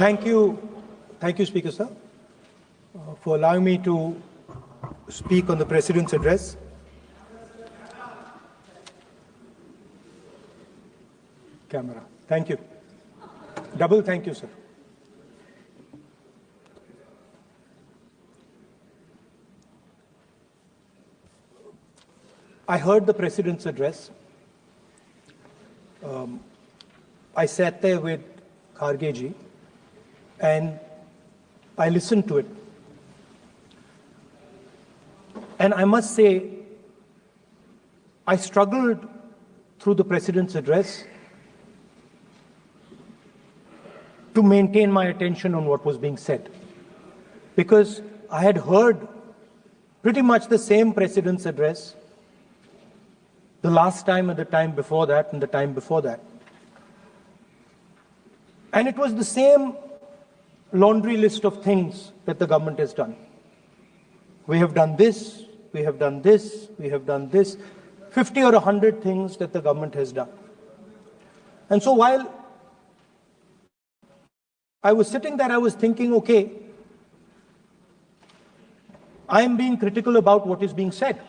Thank you, Speaker Sir, for allowing me to speak on the President's address. Camera. Thank you. Double thank you, sir. I heard the President's address. I sat there with Kharge ji and I listened to it. And I must say, I struggled through the President's address to maintain my attention on what was being said, because I had heard pretty much the same President's address the last time and the time before that and the time before that. And it was the same laundry list of things that the government has done. We have done this, we have done this, we have done this, 50 or 100 things that the government has done. And so while I was sitting there, I was thinking, okay, I am being critical about what is being said.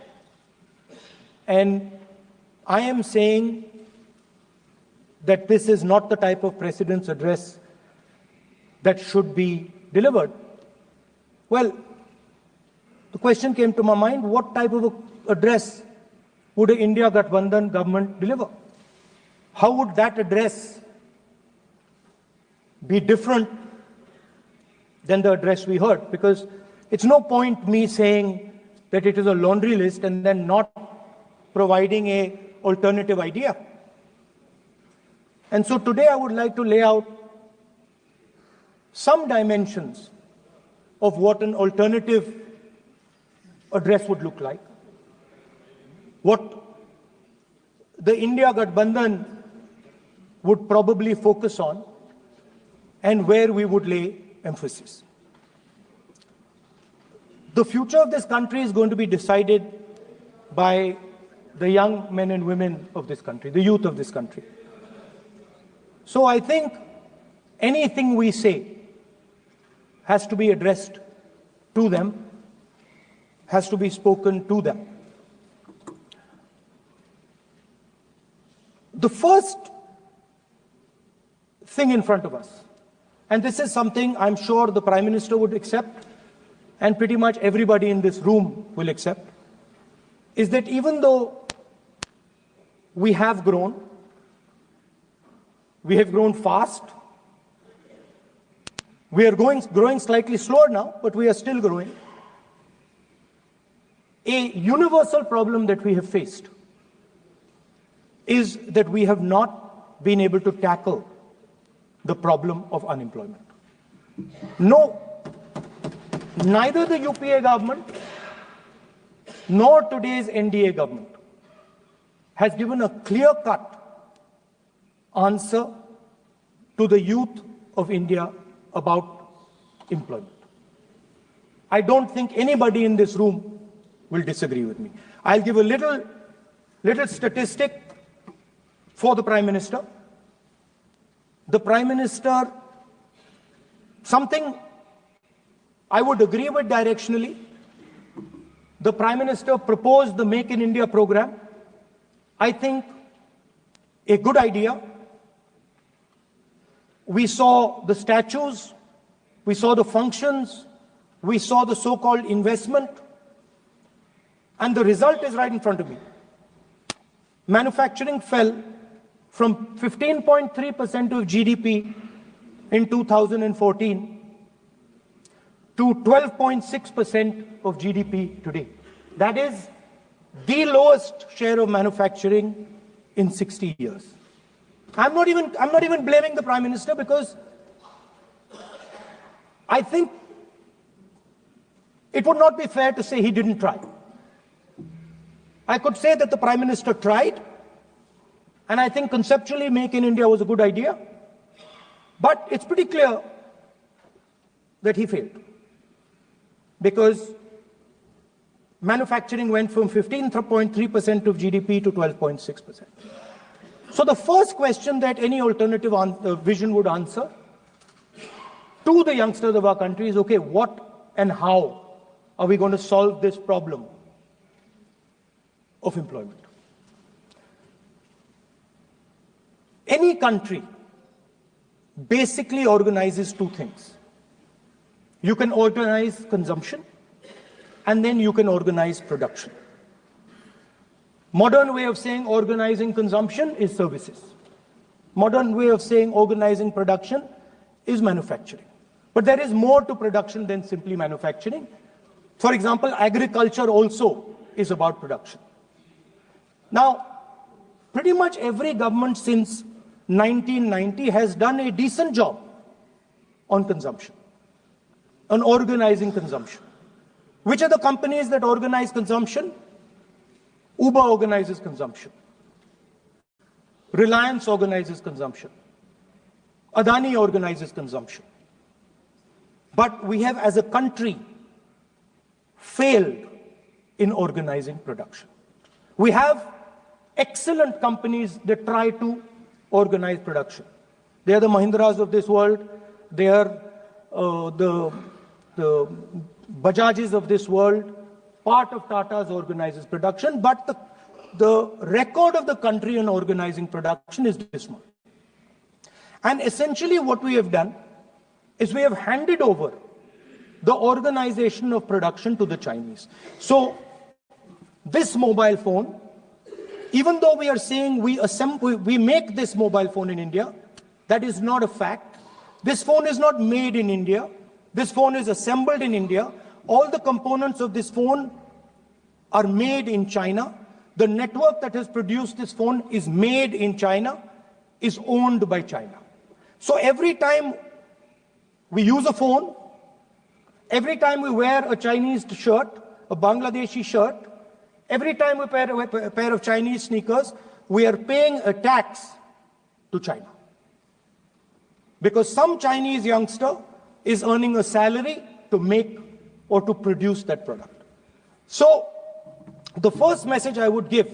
And I am saying that this is not the type of President's address that should be delivered. Well, the question came to my mind, what type of address would an India Gathbandhan government deliver? How would that address be different than the address we heard? Because it's no point me saying that it is a laundry list and then not providing an alternative idea. And so today I would like to lay out some dimensions of what an alternative address would look like, what the India Gathbandhan would probably focus on, and where we would lay emphasis. The future of this country is going to be decided by the young men and women of this country, the youth of this country. So I think anything we say has to be addressed to them, has to be spoken to them. The first thing in front of us, and this is something I'm sure the Prime Minister would accept, and pretty much everybody in this room will accept, is that even though we have grown fast, we are growing slightly slower now, but we are still growing. A universal problem that we have faced is that we have not been able to tackle the problem of unemployment. No, neither the UPA government nor today's NDA government has given a clear-cut answer to the youth of India about employment. I don't think anybody in this room will disagree with me. I'll give a little statistic for the Prime Minister. The Prime Minister, something I would agree with directionally. The Prime Minister proposed the Make in India program. I think a good idea. We saw the statues, we saw the functions, we saw the so-called investment, and the result is right in front of me. Manufacturing fell from 15.3% of GDP in 2014 to 12.6% of GDP today. That is the lowest share of manufacturing in 60 years. I'm not even blaming the Prime Minister, because I think it would not be fair to say he didn't try. I could say that the Prime Minister tried, and I think conceptually Make in India was a good idea, but it's pretty clear that he failed, because manufacturing went from 15.3% of GDP to 12.6%. So the first question that any alternative vision would answer to the youngsters of our country is, okay, what and how are we going to solve this problem of employment? Any country basically organizes two things. You can organize consumption, and then you can organize production. Modern way of saying organizing consumption is services. Modern way of saying organizing production is manufacturing. But there is more to production than simply manufacturing. For example, agriculture also is about production. Now, pretty much every government since 1990 has done a decent job on consumption, on organizing consumption. Which are the companies that organize consumption? Uber organizes consumption. Reliance organizes consumption. Adani organizes consumption. But we have, as a country, failed in organizing production. We have excellent companies that try to organize production. They are the Mahindras of this world. They are the Bajajs of this world. Part of Tata's organizes production, but the record of the country in organizing production is dismal. And essentially what we have done is we have handed over the organization of production to the Chinese. So this mobile phone, even though we are saying we make this mobile phone in India, that is not a fact. This phone is not made in India. This phone is assembled in India. All the components of this phone are made in China. The network that has produced this phone is made in China, is owned by China. So every time we use a phone, every time we wear a Chinese shirt, a Bangladeshi shirt, every time we wear a pair of Chinese sneakers, we are paying a tax to China. Because some Chinese youngster is earning a salary to make or to produce that product. So the first message I would give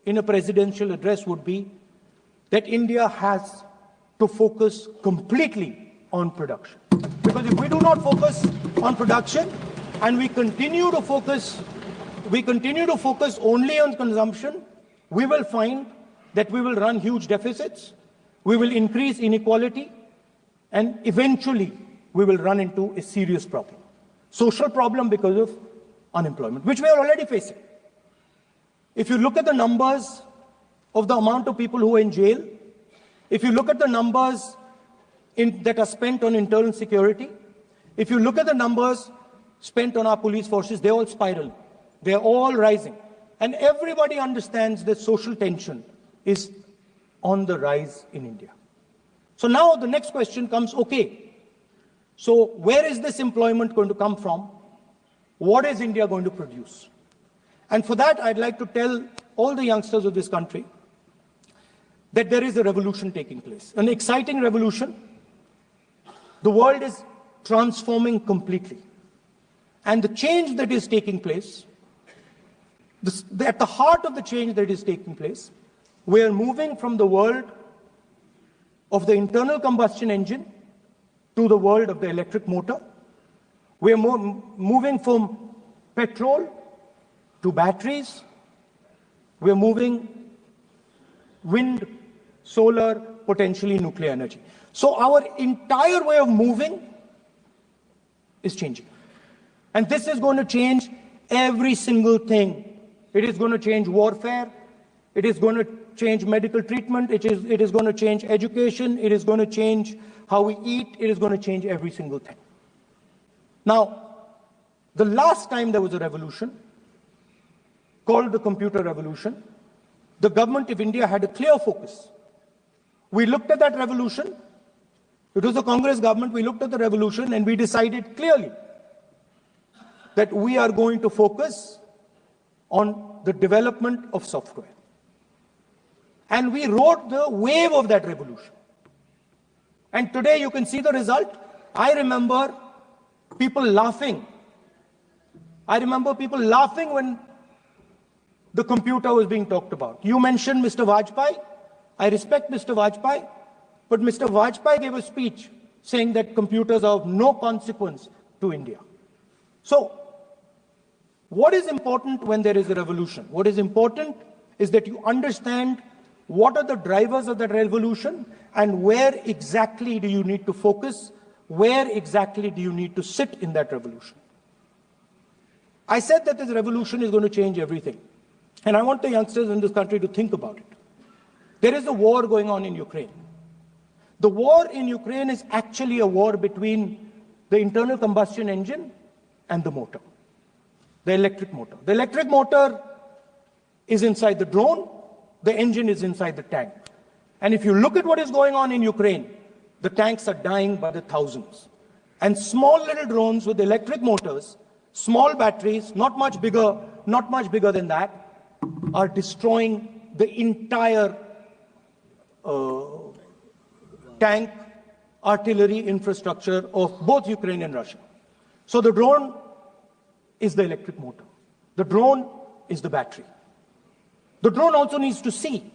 in a presidential address would be that India has to focus completely on production. Because if we do not focus on production and we continue to focus only on consumption, we will find that we will run huge deficits, we will increase inequality, and eventually we will run into a serious problem. Social problem because of unemployment, which we are already facing. If you look at the numbers of the amount of people who are in jail, if you look at the numbers that are spent on internal security, if you look at the numbers spent on our police forces, they're all spiraling. They're all rising. And everybody understands that social tension is on the rise in India. So now the next question comes, okay, so where is this employment going to come from? What is India going to produce? And for that, I'd like to tell all the youngsters of this country that there is a revolution taking place, an exciting revolution. The world is transforming completely. And the change that is taking place, at the heart of the change that is taking place, we are moving from the world of the internal combustion engine to the world of the electric motor. We are moving from petrol to batteries. We are moving wind, solar, potentially nuclear energy. So our entire way of moving is changing. And this is going to change every single thing. It is going to change warfare. It is going to change medical treatment. It is going to change education. It is going to change how we eat. It is going to change every single thing. Now, the last time there was a revolution called the computer revolution, the government of India had a clear focus. We looked at that revolution. It was a Congress government. We looked at the revolution and we decided clearly that we are going to focus on the development of software. And we rode the wave of that revolution. And today you can see the result. I remember people laughing. I remember people laughing when the computer was being talked about. You mentioned Mr. Vajpayee. I respect Mr. Vajpayee, but Mr. Vajpayee gave a speech saying that computers are of no consequence to India. So, what is important when there is a revolution? What is important is that you understand what are the drivers of that revolution and where exactly do you need to focus, where exactly do you need to sit in that revolution. I said that this revolution is going to change everything. And I want the youngsters in this country to think about it. There is a war going on in Ukraine. The war in Ukraine is actually a war between the internal combustion engine and the motor, the electric motor. The electric motor is inside the drone, the engine is inside the tank. And if you look at what is going on in Ukraine, the tanks are dying by the thousands. And small little drones with electric motors, small batteries, not much bigger than that, are destroying the entire tank artillery infrastructure of both Ukraine and Russia. So the drone is the electric motor. The drone is the battery. The drone also needs to see.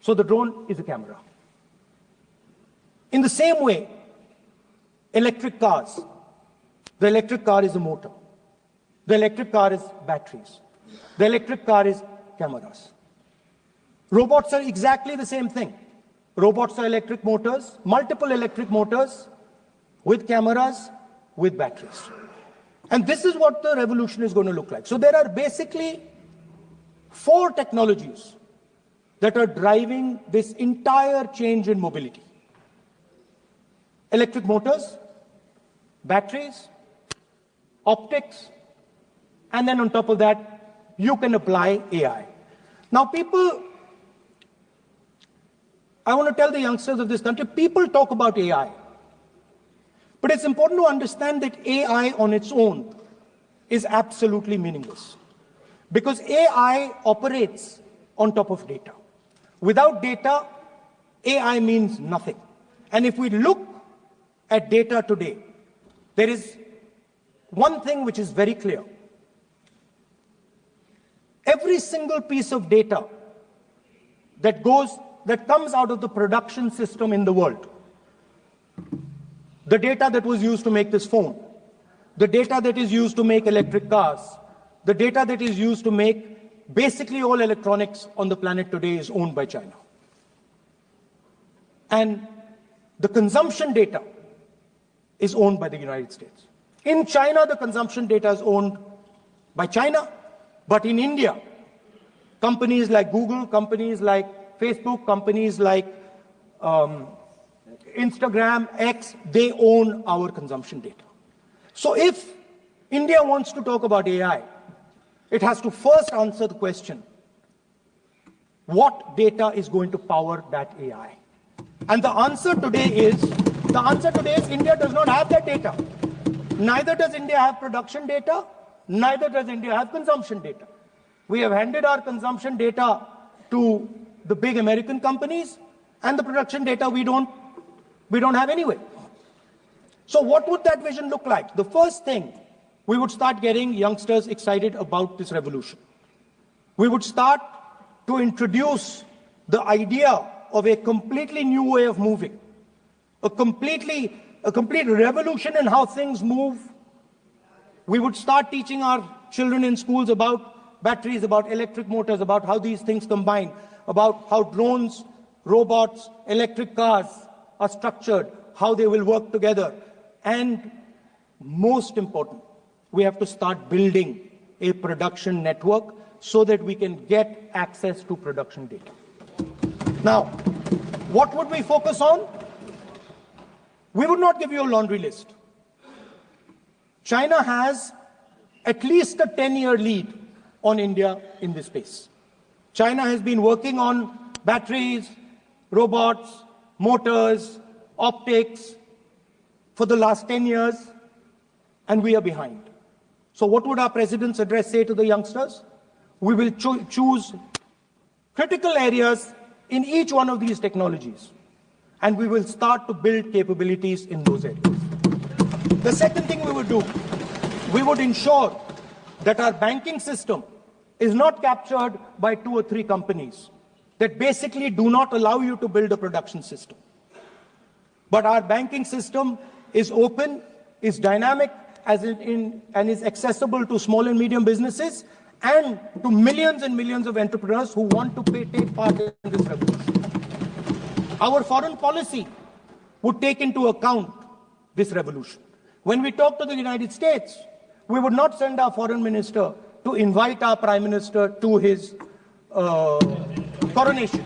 So the drone is a camera. In the same way, electric cars, the electric car is a motor. The electric car is batteries. The electric car is cameras. Robots are exactly the same thing. Robots are electric motors, multiple electric motors with cameras, with batteries. And this is what the revolution is going to look like. So there are basically 4 technologies that are driving this entire change in mobility. Electric motors, batteries, optics, and then on top of that, you can apply AI. Now I want to tell the youngsters of this country, people talk about AI. But it's important to understand that AI on its own is absolutely meaningless. Because AI operates on top of data. Without data, AI means nothing. And if we look at data today, there is one thing which is very clear. Every single piece of data that comes out of the production system in the world, the data that was used to make this phone, the data that is used to make electric cars, the data that is used to make basically all electronics on the planet today is owned by China. And the consumption data is owned by the United States. In China, the consumption data is owned by China, but in India, companies like Google, companies like Facebook, companies like Instagram, X, they own our consumption data. So if India wants to talk about AI, it has to first answer the question, what data is going to power that AI? And the answer today is India does not have that data. Neither does India have production data, neither does India have consumption data. We have handed our consumption data to the big American companies, and the production data we don't have anyway. So what would that vision look like? The first thing, we would start getting youngsters excited about this revolution. We would start to introduce the idea of a completely new way of moving, a complete revolution in how things move. We would start teaching our children in schools about batteries, about electric motors, about how these things combine, about how drones, robots, electric cars are structured, how they will work together. And most important, we have to start building a production network so that we can get access to production data. Now, what would we focus on? We would not give you a laundry list. China has at least a 10-year lead on India in this space. China has been working on batteries, robots, motors, optics for the last 10 years, and we are behind. So what would our president's address say to the youngsters? We will choose critical areas in each one of these technologies, and we will start to build capabilities in those areas. The second thing we would do, we would ensure that our banking system is not captured by 2 or 3 companies that basically do not allow you to build a production system. But our banking system is open, is dynamic, and is accessible to small and medium businesses and to millions and millions of entrepreneurs who want to take part in this revolution. Our foreign policy would take into account this revolution. When we talk to the United States, we would not send our foreign minister to invite our prime minister to his coronation.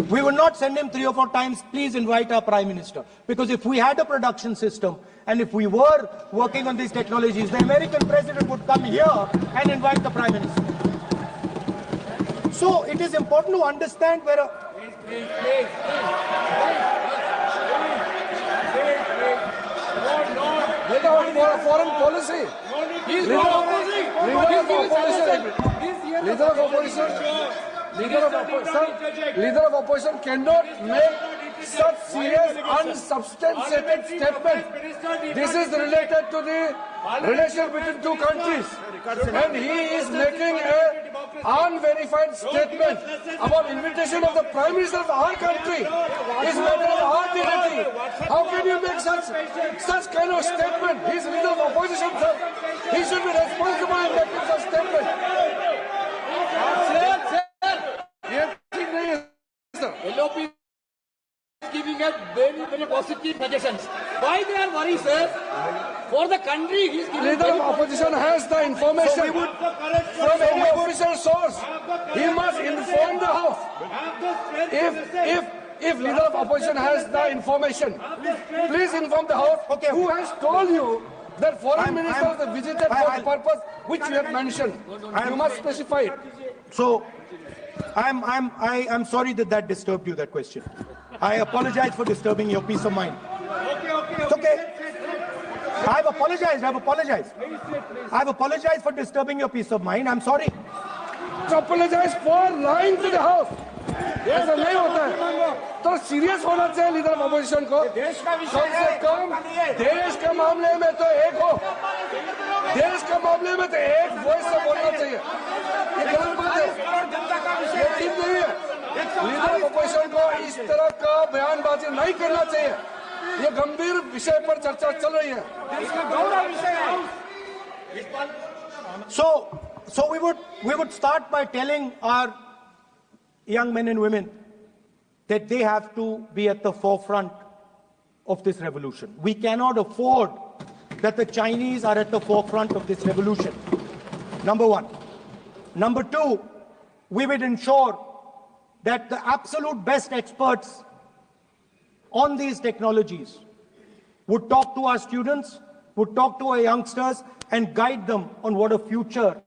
We would not send him 3 or 4 times, please invite our prime minister. Because if we had a production system and if we were working on these technologies, the American president would come here and invite the prime minister. So it is important to understand where a... Foreign policy. Leader of opposition cannot make such serious, unsubstantiated statement. This is related to the relation between 2 countries, and he is making an unverified statement about invitation of the Prime Minister of our country. Is matter of our dignity. How can you make such kind of statement? He is leader of opposition, sir. He should be responsible in making such statement. LOP is giving us very, very positive suggestions. Why they are worried, sir? For the country, he is giving... Leader of opposition has the information from any official source. He must inform the House. If leader of opposition has the information, please inform the House. Okay. Who has told you that foreign ministers have visited for the purpose which you have mentioned? You must specify it. So, I'm sorry that disturbed you, that question. I apologize for disturbing your peace of mind. It's okay. I've apologized. I've apologized for disturbing your peace of mind. I'm sorry. Apologize for lying to the House. ऐसा नहीं होता है. तो serious होना चाहिए leader of opposition को. कम से कम देश के मामले में तो एक हो. देश के मामले में तो एक वॉइस से बोलना चाहिए. ये गलत बात है. ये ठीक नहीं है. लीडर ऑफ अपोजिशन को इस तरह का बयानबाजी नहीं करना चाहिए. ये गंभीर विषय पर चर्चा चल रही है. So we would start by telling our young men and women that they have to be at the forefront of this revolution. We cannot afford that the Chinese are at the forefront of this revolution. Number 1. Number 2, we will ensure that the absolute best experts on these technologies would talk to our students, would talk to our youngsters and guide them on what a future,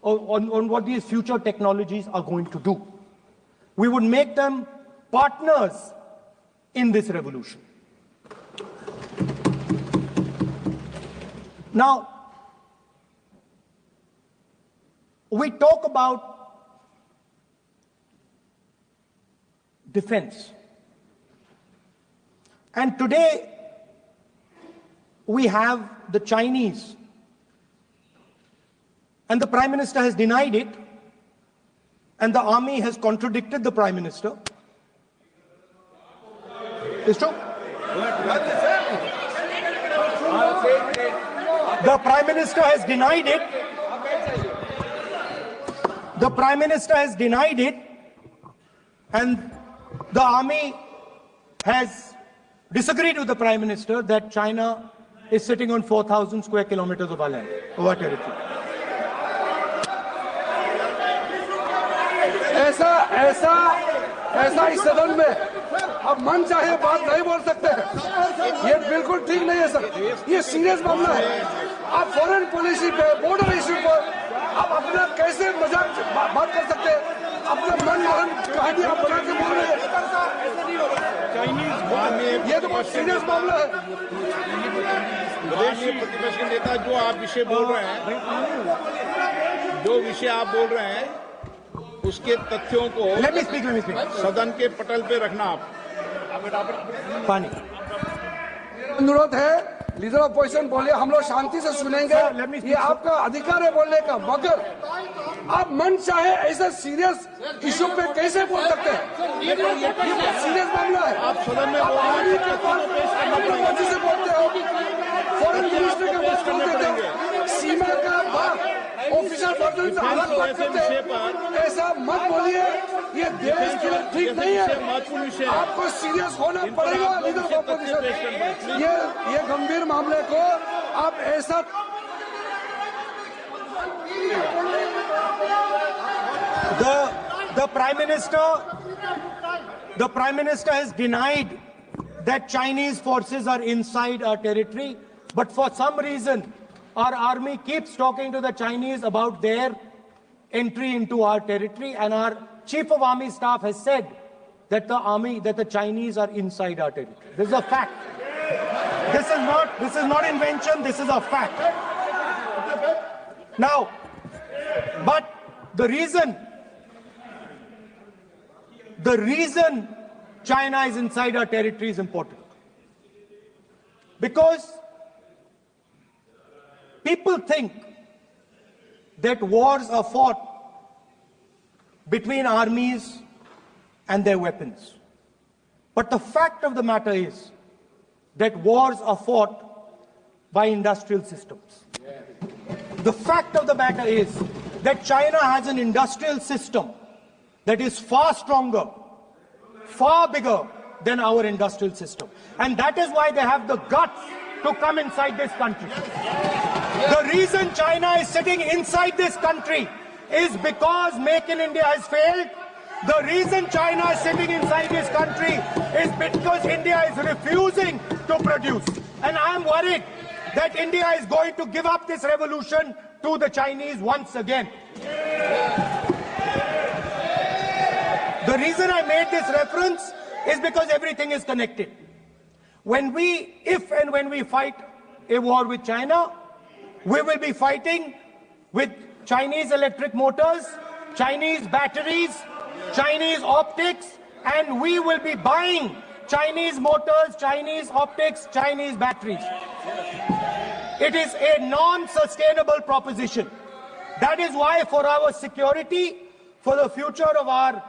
on what these future technologies are going to do. We would make them partners in this revolution. Now, we talk about defense. And today, we have the Chinese. And the Prime Minister has denied it. And the army has contradicted the Prime Minister. It's true. The Prime Minister has denied it. The Prime Minister has denied it. And the army has disagreed with the Prime Minister that China is sitting on 4,000 square kilometers of our land, of our territory. ऐसा इस सदन में अब मन चाहे बात नहीं बोल सकते हैं. ये बिल्कुल ठीक नहीं है सर. ये सीरियस मामला है. आप फॉरेन पॉलिसी पे, बॉर्डर इश्यू पर आप अपना कैसे मजाक बात कर सकते हैं? अपना मन कहानी आप बना के बोल रहे हैं. ये तो बहुत सीरियस मामला है. विदेशी प्रतिपक्ष के नेता जो आप विषय बोल रहे हैं, जो विषय आप बोल रहे हैं, उसके तथ्यों को सदन के पटल पे रखना. आप पानी. अनुरोध है लीडर ऑफ पोजिशन बोले, हम लोग शांति से सुनेंगे, ये आपका अधिकार है बोलने का, मगर आप मन चाहे ऐसे सीरियस इशू पे कैसे बोल सकते हैं? ये सीरियस मामला है। आप सदन में बोल रहे हैं, से बोलते हो, फॉरेन मिनिस्टर के पास बोल देते हो, सीमा का बात ऑफिसर पर्सन से अलग बात करते हैं, ऐसा मत बोलिए, ये देश के लिए ठीक नहीं है। आपको सीरियस होना पड़ेगा लीडर ऑफ ऑपोजिशन। ये गंभीर मामले को आप ऐसा The Prime Minister has denied that Chinese forces are inside our territory, but for some reason, our army keeps talking to the Chinese about their entry into our territory, and our Chief of Army Staff has said that the Chinese are inside our territory. This is a fact. This is not invention, this is a fact. Now, but the reason China is inside our territory is important. Because people think that wars are fought between armies and their weapons. But the fact of the matter is that wars are fought by industrial systems. The fact of the matter is that China has an industrial system that is far stronger, far bigger than our industrial system. And that is why they have the guts to come inside this country. The reason China is sitting inside this country is because Make in India has failed. The reason China is sitting inside this country is because India is refusing to produce. And I am worried that India is going to give up this revolution to the Chinese once again. The reason I made this reference is because everything is connected. If and when we fight a war with China, we will be fighting with Chinese electric motors, Chinese batteries, Chinese optics, and we will be buying Chinese motors, Chinese optics, Chinese batteries. It is a non-sustainable proposition. That is why for our security, for the future of our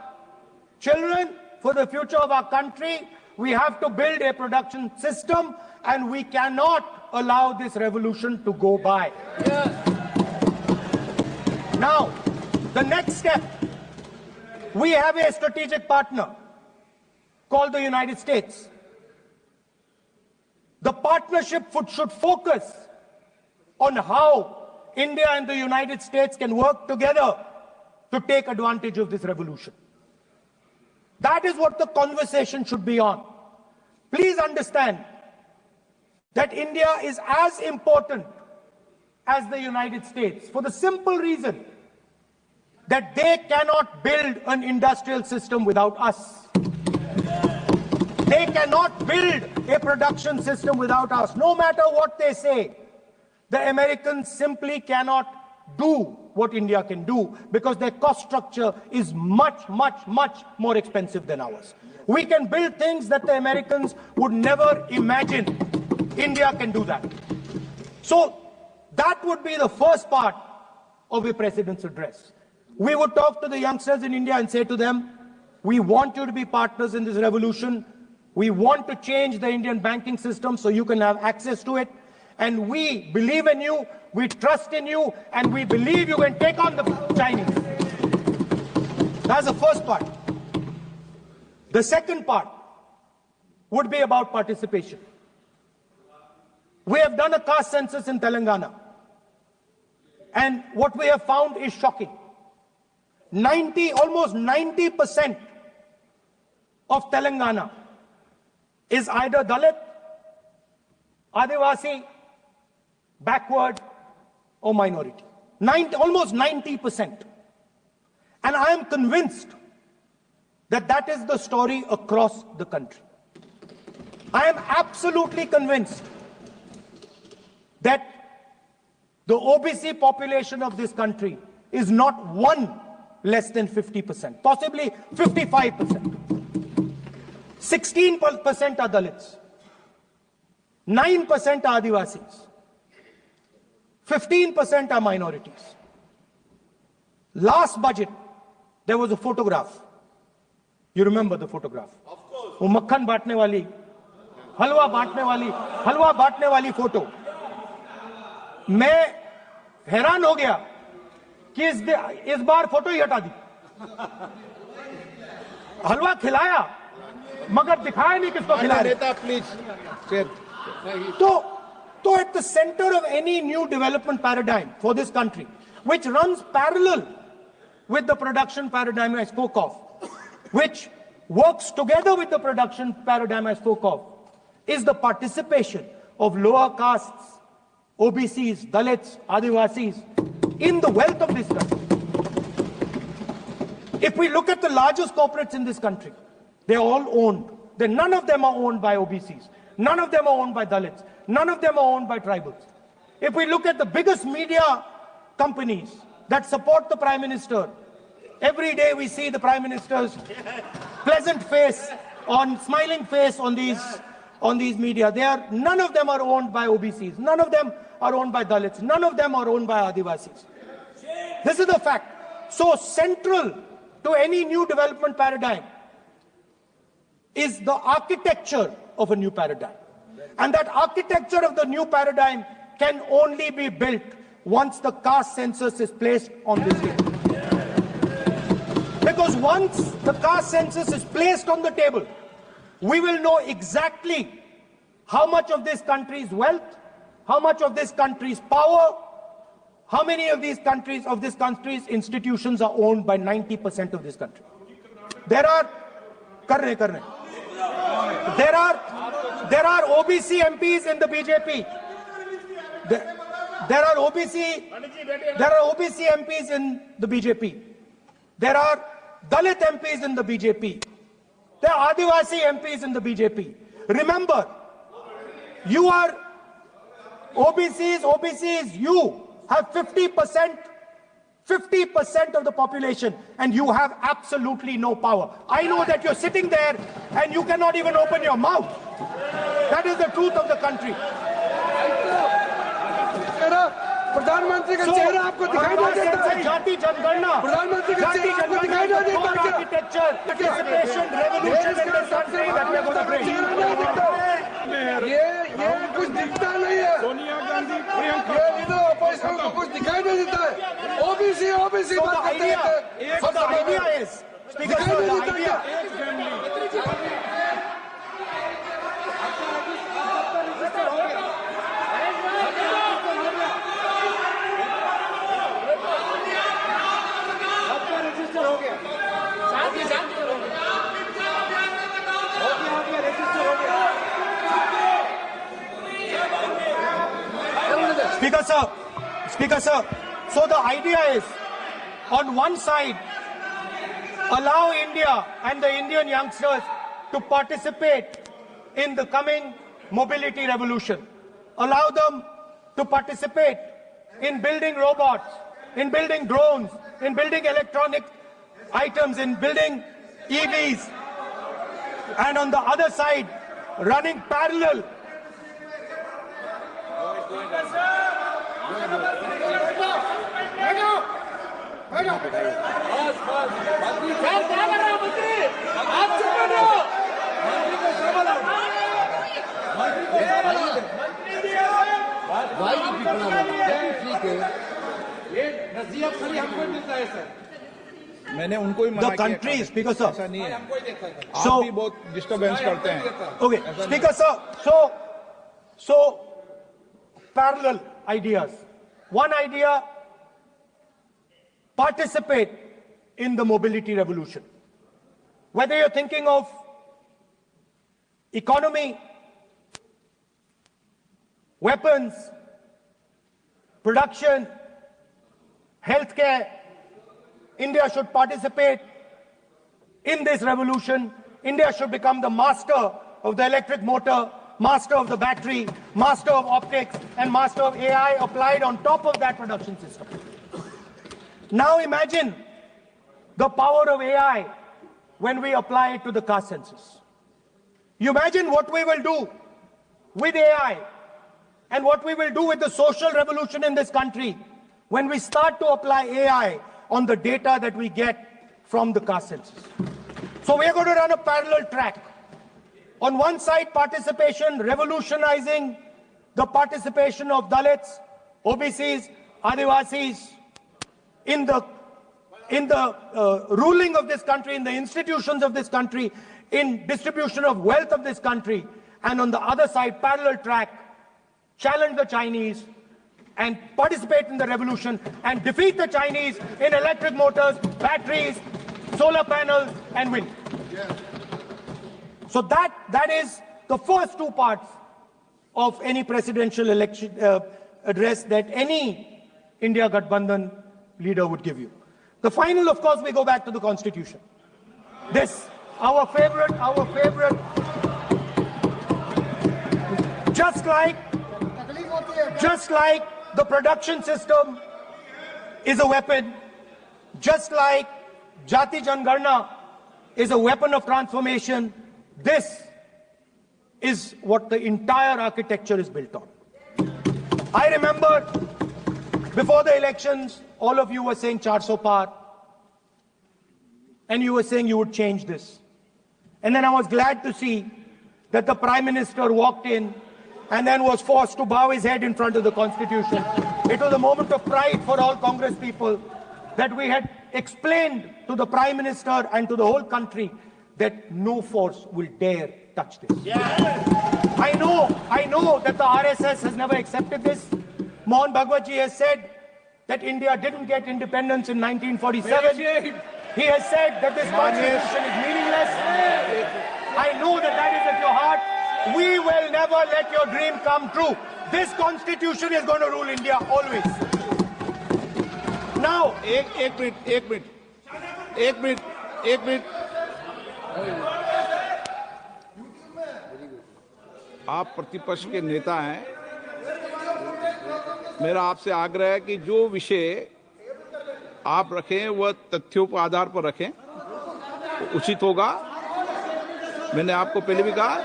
children, for the future of our country, we have to build a production system, and we cannot allow this revolution to go by. Now, the next step, we have a strategic partner called the United States. The partnership should focus on how India and the United States can work together to take advantage of this revolution. That is what the conversation should be on. Please understand that India is as important as the United States for the simple reason that they cannot build an industrial system without us. They cannot build a production system without us. No matter what they say, the Americans simply cannot do what India can do because their cost structure is much, much, much more expensive than ours. We can build things that the Americans would never imagine. India can do that. So that would be the first part of a president's address. We would talk to the youngsters in India and say to them, we want you to be partners in this revolution. We want to change the Indian banking system so you can have access to it. And we believe in you, we trust in you, and we believe you can take on the Chinese. That's the first part. The second part would be about participation. We have done a caste census in Telangana. And what we have found is shocking. Almost 90% of Telangana is either Dalit, Adivasi, backward, or minority. Almost 90%. And I am convinced that that is the story across the country. I am absolutely convinced that the OBC population of this country is not one less than 50%, possibly 55%. 16% are Dalits. 9% are Adivasis. 15% are minorities. Last budget, there was a photograph. You remember the photograph? Of course. वो मक्खन बांटने वाली, हलवा बांटने वाली photo. मैं हैरान हो गया कि इस बार फोटो ही हटा दी. हलवा खिलाया मगर दिखाया नहीं किसको खिला रहे. Please. So at the center of any new development paradigm for this country, which runs parallel with the production paradigm I spoke of, which works together with the production paradigm I spoke of, is the participation of lower castes, OBCs, Dalits, Adivasis in the wealth of this country. If we look at the largest corporates in this country, they're all owned. None of them are owned by OBCs. None of them are owned by Dalits. None of them are owned by tribals. If we look at the biggest media companies that support the Prime Minister, every day we see the Prime Minister's pleasant face, smiling face on these media. None of them are owned by OBCs. None of them are owned by Dalits. None of them are owned by Adivasis. This is the fact. So central to any new development paradigm is the architecture of a new paradigm. And that architecture of the new paradigm can only be built once the caste census is placed on this table. Because once the caste census is placed on the table, we will know exactly how much of this country's wealth, how much of this country's power, how many of this country's institutions are owned by 90% of this country. There are OBC MPs in the BJP. There are OBC MPs in the BJP. There are Dalit MPs in the BJP. There are Adivasi MPs in the BJP. Remember, you are OBCs, you have 50% of the population and you have absolutely no power. I know that you're sitting there and you cannot even open your mouth. That is the truth of the country. प्रधानमंत्री का चेहरा आपको दिखाई नहीं देता है. जाति जनगणना, प्रधानमंत्री का चेहरा आपको दिखाई नहीं देता है. Architecture, participation, revolution in this country that we are going to bring. ये कुछ दिखता नहीं है. सोनिया गांधी, प्रियंका, ये लीडर ऑपोजिशन को कुछ दिखाई नहीं देता है. ओबीसी बात करते हैं. So the idea is, Speaker sir, the idea. Speaker sir, so the idea is, on one side, allow India and the Indian youngsters to participate in the coming mobility revolution. Allow them to participate in building robots, in building drones, in building electronic items, in building EVs. And on the other side, running parallel. मैंने उनको ही मना The country, Speaker sir. ऐसा नहीं है. आप भी बहुत disturbance करते हैं. Okay, Speaker sir. So parallel ideas. One idea, participate in the mobility revolution. Whether you're thinking of economy, weapons, production, healthcare, India should participate in this revolution. India should become the master of the electric motor, master of the battery, master of optics, and master of AI applied on top of that production system. Now imagine the power of AI when we apply it to the caste census. You imagine what we will do with AI and what we will do with the social revolution in this country when we start to apply AI on the data that we get from the caste census. So we're going to run a parallel track. On one side, participation, revolutionizing the participation of Dalits, OBCs, Adivasis in the ruling of this country, in the institutions of this country, in distribution of wealth of this country. And on the other side, parallel track, challenge the Chinese and participate in the revolution and defeat the Chinese in electric motors, batteries, solar panels, and wind. So that is the first two parts of any presidential election address that any India Gathbandhan leader would give you. The final, of course, we go back to the Constitution. This, our favorite, just like the production system is a weapon, just like Jati Jangarna is a weapon of transformation, this is what the entire architecture is built on. I remember before the elections, all of you were saying 400 par, and you were saying you would change this. And then I was glad to see that the Prime Minister walked in and then was forced to bow his head in front of the Constitution. It was a moment of pride for all Congress people that we had explained to the Prime Minister and to the whole country that no force will dare touch this. I know that the RSS has never accepted this. Mohan Bhagwatji has said that India didn't get independence in 1947. He has said that this constitution is meaningless. I know that that is at your heart. We will never let your dream come true. This constitution is going to rule India always. Now, एक minute आप प्रतिपक्ष के नेता हैं, मेरा आपसे आग्रह है कि जो विषय आप रखें वह तथ्यों के आधार पर रखें, तो उचित होगा। मैंने आपको पहले भी कहा,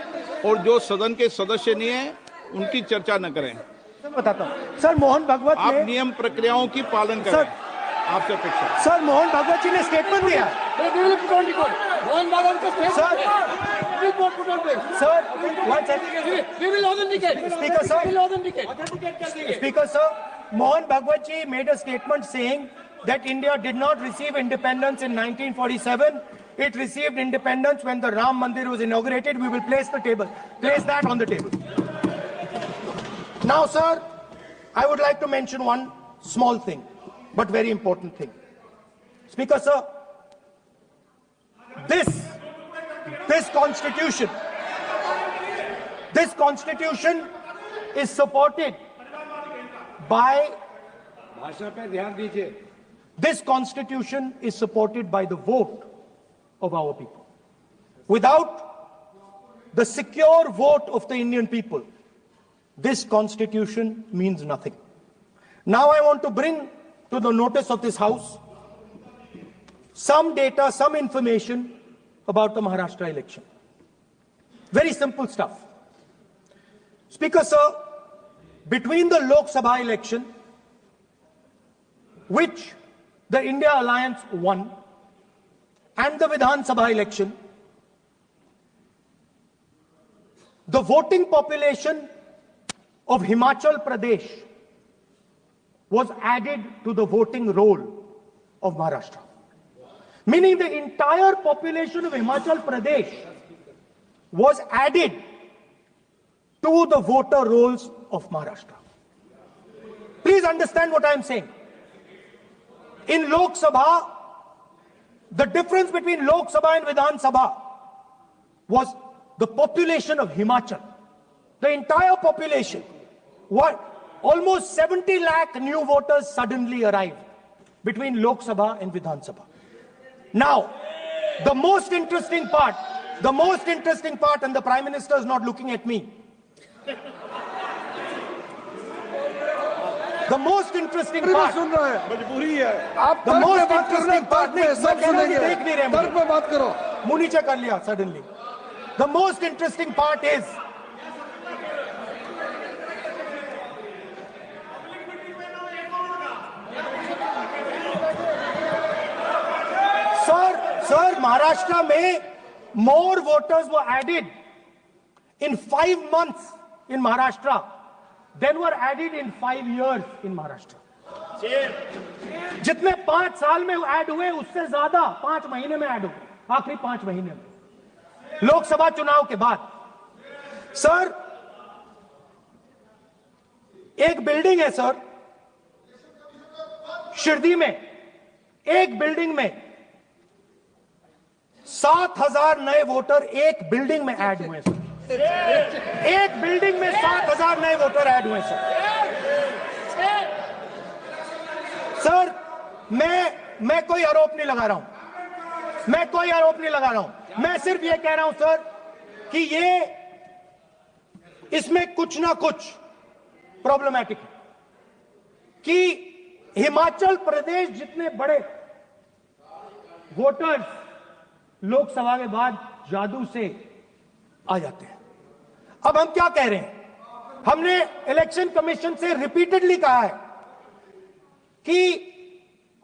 और जो सदन के सदस्य नहीं है उनकी चर्चा न करें। बताता हूं सर, मोहन भागवत आप नियम प्रक्रियाओं की पालन करें, आपसे अपेक्षा। सर, मोहन भागवत जी ने स्टेटमेंट दिया। मोहन भागवत का Speaker sir, Mohan Bhagwat ji made a statement saying that India did not receive independence in 1947. It received independence when the Ram Mandir was inaugurated. We will place that on the table. Now, sir, I would like to mention one small thing, but very important thing. Speaker sir, this constitution is supported by this constitution is supported by the vote of our people. Without the secure vote of the Indian people, this constitution means nothing. Now I want to bring to the notice of this House some data, some information about the Maharashtra election. Very simple stuff. Speaker sir, between the Lok Sabha election, which the India Alliance won, and the Vidhan Sabha election, the voting population of Himachal Pradesh was added to the voting roll of Maharashtra. Meaning the entire population of Himachal Pradesh was added to the voter rolls of Maharashtra. Please understand what I am saying. In Lok Sabha, the difference between Lok Sabha and Vidhan Sabha was the population of Himachal. The entire population. Almost 70 lakh new voters suddenly arrived between Lok Sabha and Vidhan Sabha. Now, the most interesting part, and the Prime Minister is not looking at me. The most interesting part, The most interesting part is Sir, Maharashtra में more voters were added in 5 months in Maharashtra than were added in 5 years in Maharashtra. जितने 5 साल में add हुए उससे ज्यादा 5 महीने में add हुए, आखिरी 5 महीने में लोकसभा चुनाव के बाद। सर, एक बिल्डिंग है सर शिरडी में, एक बिल्डिंग में 7,000 नए वोटर एक बिल्डिंग में ऐड हुए सर। एक बिल्डिंग में 7,000 नए वोटर ऐड हुए सर। सर, मैं कोई आरोप नहीं लगा रहा हूं, मैं सिर्फ ये कह रहा हूं सर कि इसमें कुछ ना कुछ प्रॉब्लमैटिक है कि हिमाचल प्रदेश जितने बड़े वोटर्स लोकसभा के बाद जादू से आ जाते हैं। अब हम क्या कह रहे हैं, हमने इलेक्शन कमीशन से रिपीटेडली कहा है कि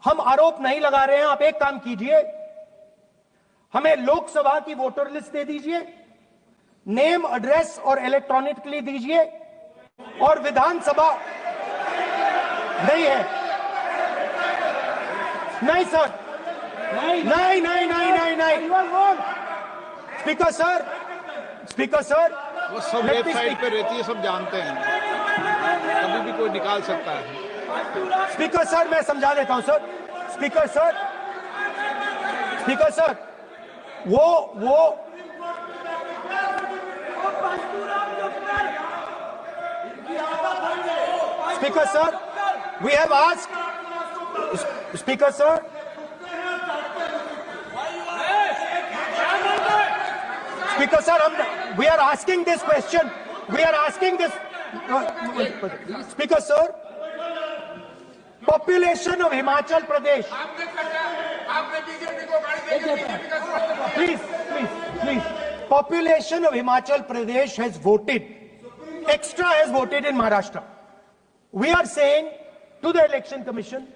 हम आरोप नहीं लगा रहे हैं, आप एक काम कीजिए, हमें लोकसभा की वोटर लिस्ट दे दीजिए, नेम एड्रेस और इलेक्ट्रॉनिकली दीजिए, और विधानसभा नहीं है। नहीं सर, नहीं। स्पीकर सर, वो सब वेबसाइट पे रहती है, सब जानते हैं, कभी भी कोई निकाल सकता है। स्पीकर सर, मैं समझा देता हूं सर। स्पीकर सर, वो speaker sir, we have asked, Speaker sir, we are asking this question. Speaker sir, population of Himachal Pradesh. Please. Population of Himachal Pradesh has voted. Extra has voted in Maharashtra. We are saying to the Election Commission,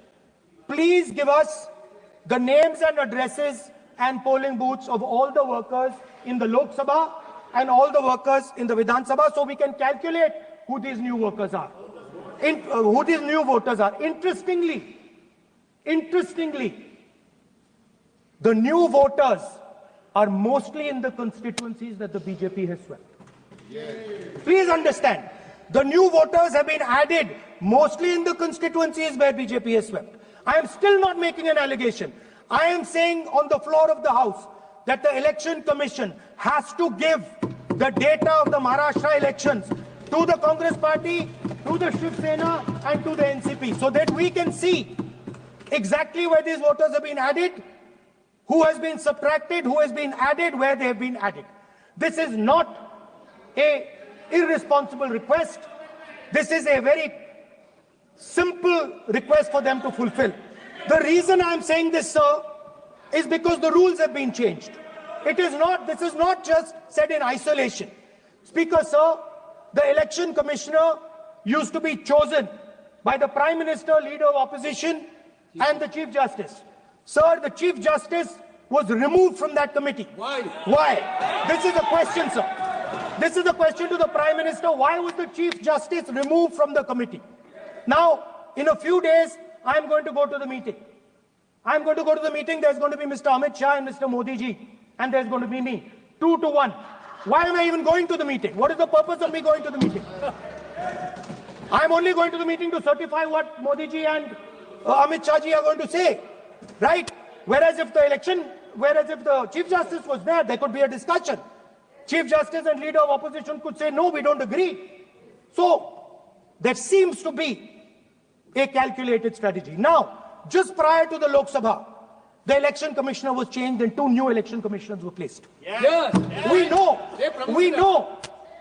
please give us the names and addresses and polling booths of all the workers in the Lok Sabha and all the workers in the Vidhan Sabha, so we can calculate who these new workers are, who these new voters are. Interestingly, the new voters are mostly in the constituencies that the BJP has swept. Please understand, the new voters have been added mostly in the constituencies where BJP has swept. I am still not making an allegation. I am saying on the floor of the House that the Election Commission has to give the data of the Maharashtra elections to the Congress Party, to the Shiv Sena and to the NCP, so that we can see exactly where these voters have been added, who has been subtracted, who has been added, where they have been added. This is not an irresponsible request. This is a very simple request for them to fulfill. The reason I am saying this, sir, is because the rules have been changed. This is not just said in isolation. Speaker, sir, the election commissioner used to be chosen by the Prime Minister, Leader of Opposition, and the Chief Justice. Sir, the Chief Justice was removed from that committee. Why? This is the question, sir. This is the question to the Prime Minister. Why was the Chief Justice removed from the committee? Now, in a few days, I'm going to go to the meeting. There's going to be Mr. Amit Shah and Mr. Modi ji. And there's going to be me. 2-1. Why am I even going to the meeting? What is the purpose of me going to the meeting? I'm only going to the meeting to certify what Modi ji and Amit Shah ji are going to say. Right? Whereas if the Chief Justice was there could be a discussion. Chief Justice and Leader of Opposition could say, no, we don't agree. So, there seems to be a calculated strategy. Now, just prior to the Lok Sabha, the election commissioner was changed and 2 new election commissioners were placed. Yes. We know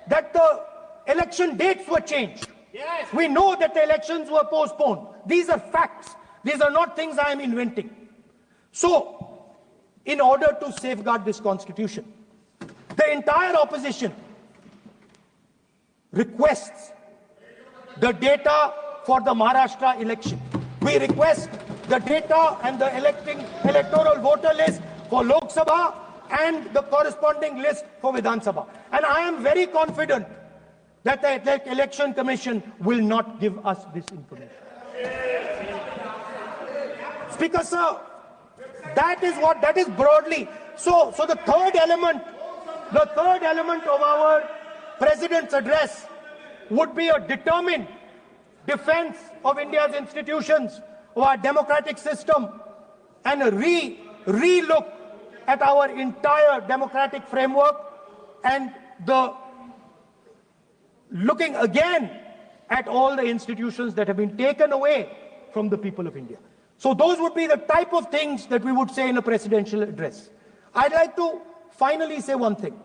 that the election dates were changed. Yes. We know that the elections were postponed. These are facts. These are not things I am inventing. So, in order to safeguard this constitution, the entire opposition requests the data for the Maharashtra election. We request the data and the electoral voter list for Lok Sabha and the corresponding list for Vidhan Sabha. And I am very confident that the Election Commission will not give us this information. Speaker, sir, that is broadly. So the third element of our President's address would be a determined defense of India's institutions, of our democratic system, and a re-look at our entire democratic framework, and the looking again at all the institutions that have been taken away from the people of India. So those would be the type of things that we would say in a presidential address. I'd like to finally say one thing.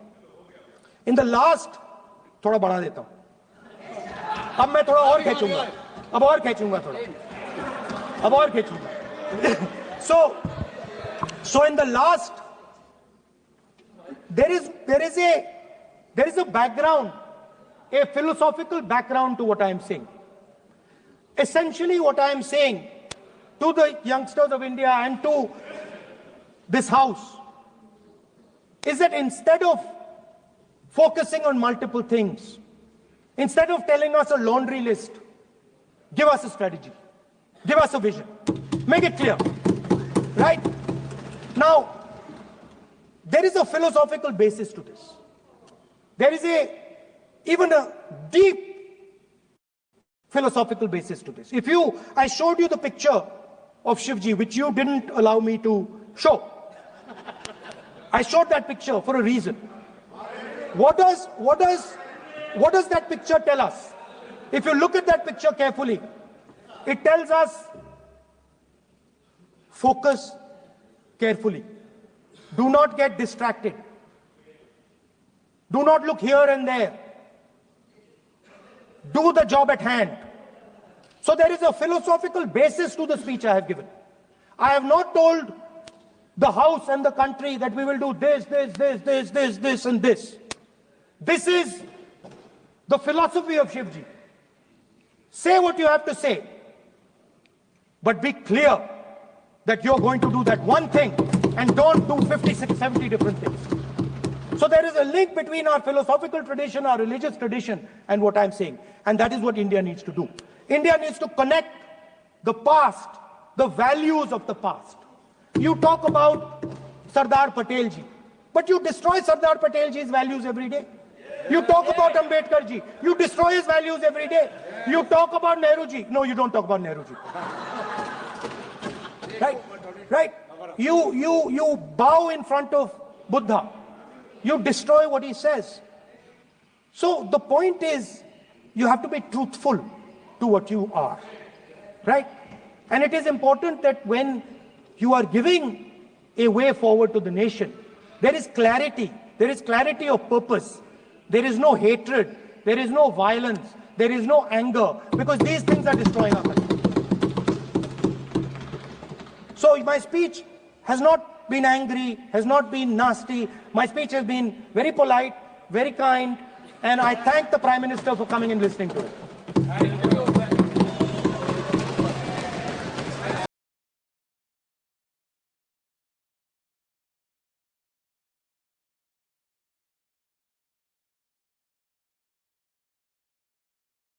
In the last, थोड़ा बढ़ा देता हूँ. अब मैं थोड़ा और खींचूंगा. अब और खींचूंगा थोड़ा. अब और खींचूंगा. So in the last, there is a background, a philosophical background to what I am saying. Essentially, what I am saying to the youngsters of India and to this House is that instead of focusing on multiple things, instead of telling us a laundry list, give us a strategy, give us a vision, make it clear, right? Now, there is a philosophical basis to this. There is even a deep philosophical basis to this. I showed you the picture of Shivji, which you didn't allow me to show. I showed that picture for a reason. What does that picture tell us? If you look at that picture carefully, it tells us focus carefully. Do not get distracted. Do not look here and there. Do the job at hand. So there is a philosophical basis to the speech I have given. I have not told the House and the country that we will do this, and this. This is the philosophy of Shivji. Say what you have to say, but be clear that you're going to do that one thing and don't do 56, 70 different things. So there is a link between our philosophical tradition, our religious tradition, and what I'm saying. And that is what India needs to do. India needs to connect the past, the values of the past. You talk about Sardar Patel ji, but you destroy Sardar Patel ji's values every day. You talk about Ambedkar ji, you destroy his values every day. You talk about Nehru ji. No, you don't talk about Nehru ji. Right? You bow in front of Buddha. You destroy what he says. So the point is, you have to be truthful to what you are, right? And it is important that when you are giving a way forward to the nation, there is clarity of purpose. There is no hatred, there is no violence, there is no anger, because these things are destroying our country. So my speech has not been angry, has not been nasty. My speech has been very polite, very kind, and I thank the Prime Minister for coming and listening to it.